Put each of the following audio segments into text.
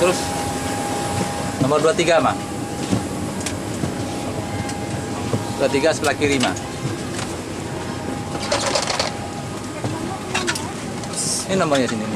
Terus nomor 23 mah. 23 sebelah kiri mah. Ini nomornya sini.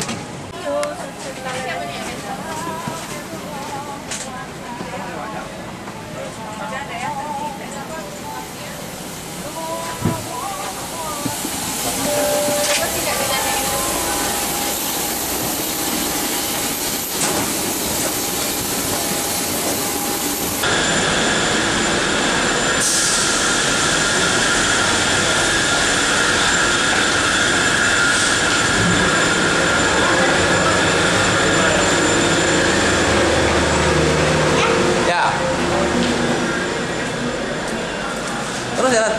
Terus jalan.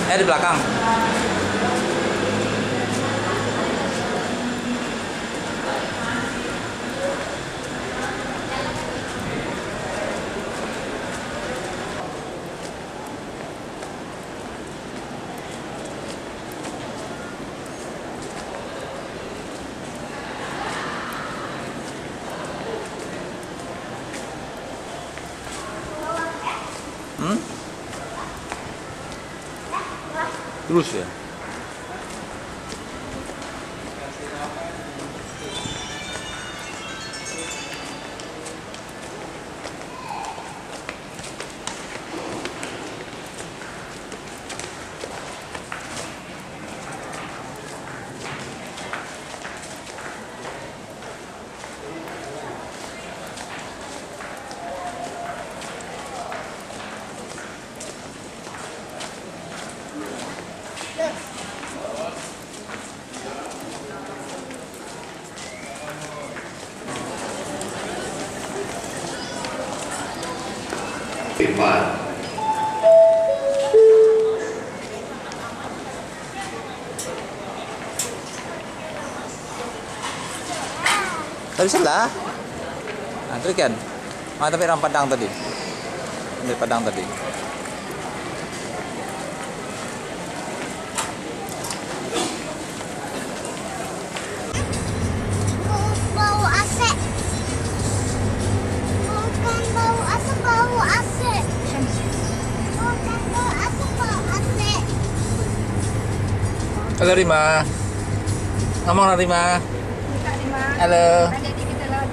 Di belakang. Terus ya. Tadi salah. Antri kan? Tapi orang Padang tadi. Dari Padang tadi. Bau AC. Bukan bau AC, bau AC. Bukan bau AC, bau AC. Halo Rima. Ngomong Rima. Halo. Jadi kita lewat.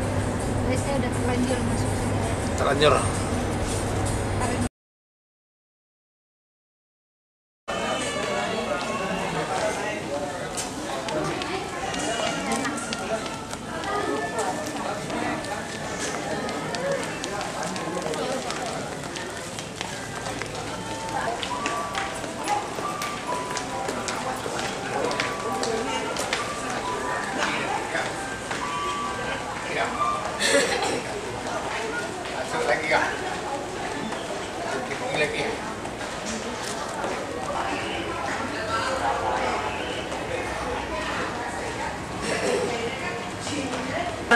Biasanya udah terlanjur masuk. Terlanjur.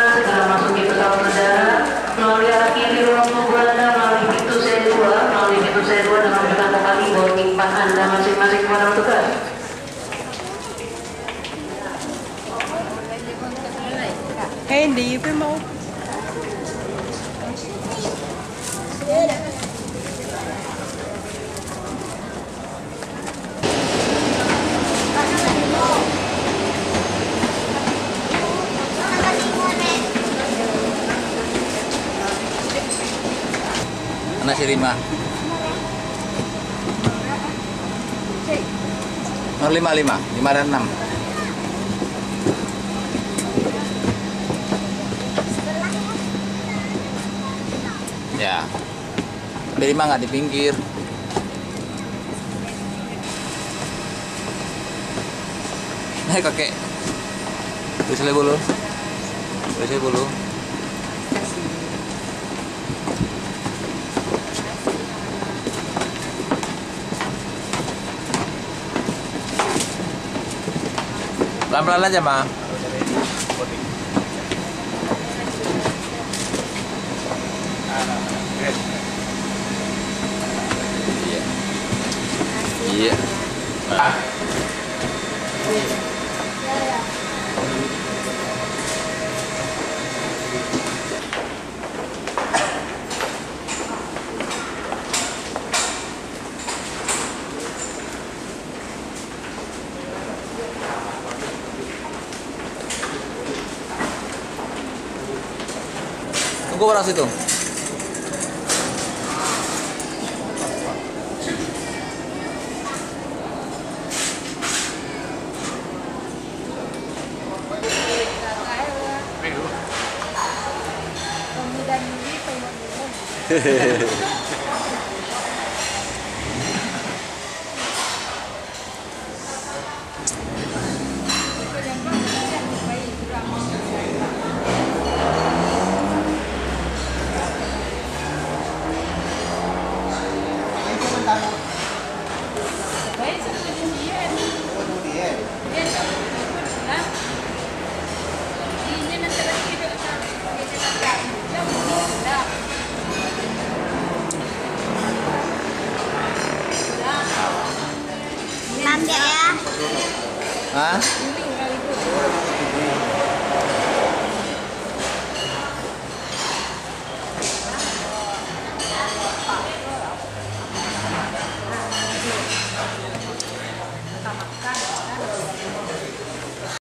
Segera masuki pesawat negara melalui arah kiri ruang tunggu Anda melalui pintu C2 dengan bertanda kali boarding pass Anda masing-masing kepada petugas. Hindi pa mo. Mana si Rima? Nomor 55, 5 dan 6. Ya. Ada 5 nggak di pinggir. Naik kakek. Tulis dulu. Tulis dulu. Pelan-pelan aja, Ma. Iya. Nah. Tunggu orang situ. Nanti ya. Hah?